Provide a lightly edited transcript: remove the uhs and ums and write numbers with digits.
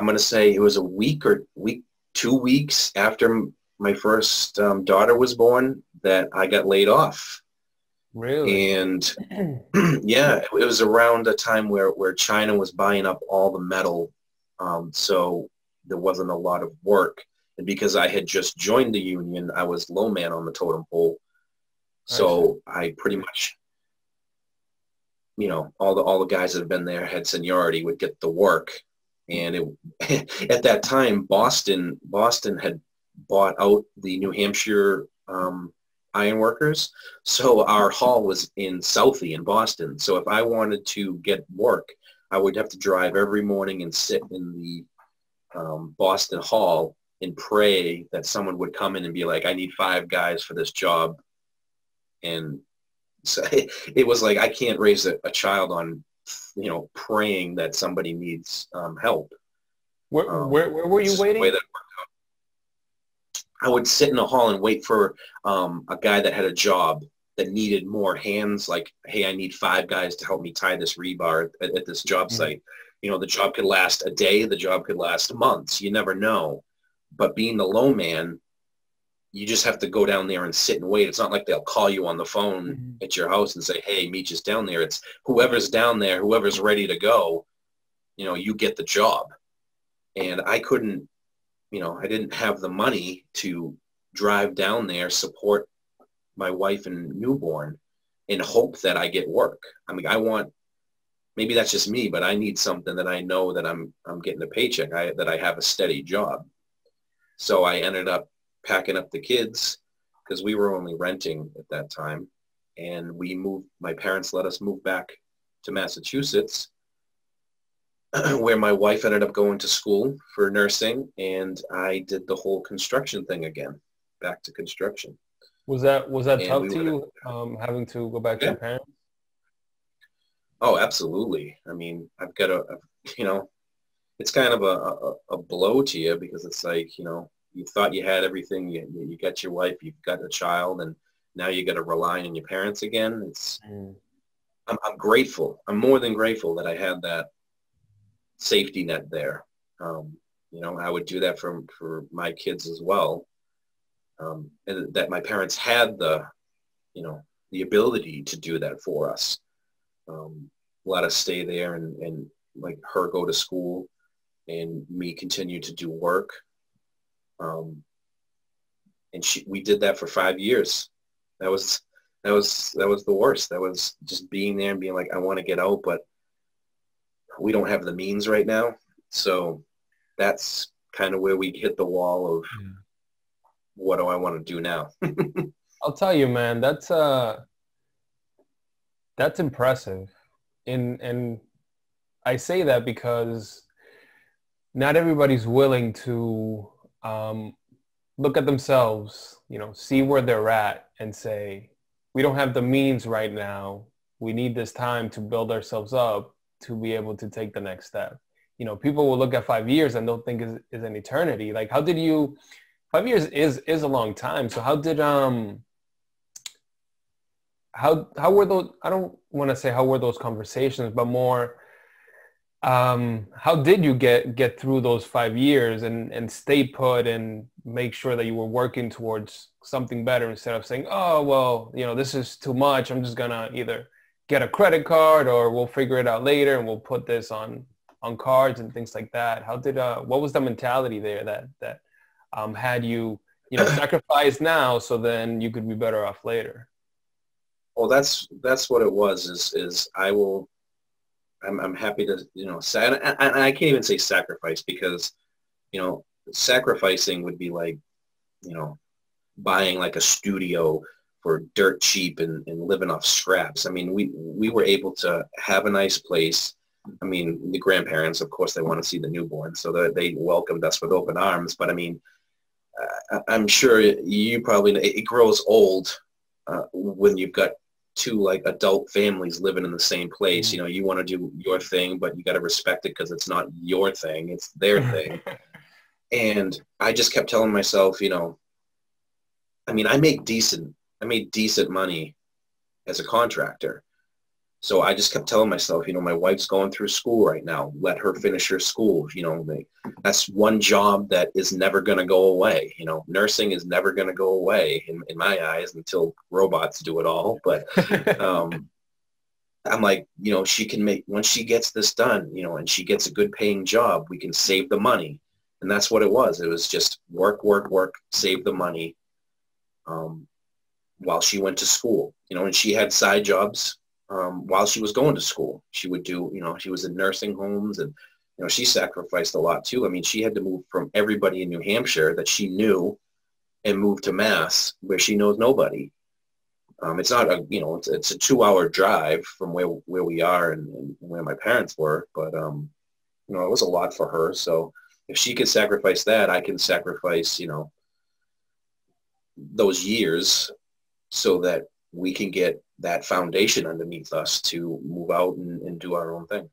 I'm going to say it was a week or 2 weeks after my first daughter was born that I got laid off. Really? And yeah, it was around a time where China was buying up all the metal. So there wasn't a lot of work. And because I had just joined the union, I was low man on the totem pole. I see. So I pretty much, all the guys that have been there had seniority would get the work. And at that time, Boston had bought out the New Hampshire ironworkers. So our hall was in Southie in Boston. So if I wanted to get work, I would have to drive every morning and sit in the Boston hall and pray that someone would come in and be like, I need 5 guys for this job. And so it was like, I can't raise a child on, praying that somebody needs help. Where were It's you just the way waiting? that I would sit in the hall and wait for a guy that had a job that needed more hands. Like, hey, I need 5 guys to help me tie this rebar at this job Mhm. site. The job could last a day. The job could last months. You never know. But being the low man, you just have to go down there and sit and wait. It's not like they'll call you on the phone Mhm. at your house and say, hey, meet us down there. It's whoever's down there, whoever's ready to go, you get the job. And I couldn't, I didn't have the money to drive down there, support my wife and newborn, and hope that I get work. I mean, maybe that's just me, but I need something that I know that I'm getting a paycheck, that I have a steady job. So I ended up packing up the kids because we were only renting at that time. And my parents let us move back to Massachusetts where my wife ended up going to school for nursing, and I did the whole construction thing again, back to construction. Was that And tough we to went, you, having to go back to yeah, your parents? oh, absolutely. I mean, I've got you know, it's kind of a blow to you because it's like, you thought you had everything. You got your wife, you've got a child, and now you got to rely on your parents again. Mm. I'm grateful. I'm more than grateful that I had that safety net there. Um, I would do that for my kids as well. And that my parents had you know, the ability to do that for us. Um, Let us stay there and like her go to school and me continue to do work. Um, and we did that for 5 years. That was, that was the worst. That was just being there and being like, I want to get out, but we don't have the means right now. So that's kind of where we hit the wall of Yeah. what do I want to do now? I'll tell you, man, that's impressive. And I say that because not everybody's willing to um, look at themselves, see where they're at and say, we don't have the means right now. We need this time to build ourselves up to be able to take the next step. People will look at 5 years and they'll think is an eternity. Like, how did you, 5 years is a long time. So how were those, I don't want to say how were those conversations, but more, how did you get through those 5 years and stay put and make sure that you were working towards something better instead of saying, oh, well, this is too much. I'm just gonna either get a credit card or we'll figure it out later and we'll put this on cards and things like that. What was the mentality there that had you, sacrifice now so then you could be better off later? Well, that's what it was. Is I'm happy to say, and I can't even say sacrifice because sacrificing would be like buying like a studio for dirt cheap and living off scraps. I mean, we were able to have a nice place. I mean, the grandparents, of course, they want to see the newborn, so they welcomed us with open arms. But I mean, I'm sure you probably know, it grows old when you've got two like adult families living in the same place. You want to do your thing, but you got to respect it because it's not your thing, it's their thing. And I just kept telling myself, I mean, I made decent money as a contractor. So I just kept telling myself, you know, my wife's going through school right now. Let her finish her school. You know, that's one job that is never going to go away. You know, nursing is never going to go away in my eyes until robots do it all. But I'm like, you know, she can make, once she gets this done, you know, and she gets a good paying job, we can save the money. And that's what it was. It was just work, work, work, save the money while she went to school, you know, and she had side jobs while she was going to school. She would do, you know, she was in nursing homes, and, you know, she sacrificed a lot too. I mean, she had to move from everybody in New Hampshire that she knew and move to Mass where she knows nobody. It's not a, you know, it's a 2-hour drive from where we are and where my parents were, but, you know, it was a lot for her. So if she could sacrifice that, I can sacrifice, you know, those years so that we can get that foundation underneath us to move out and do our own thing.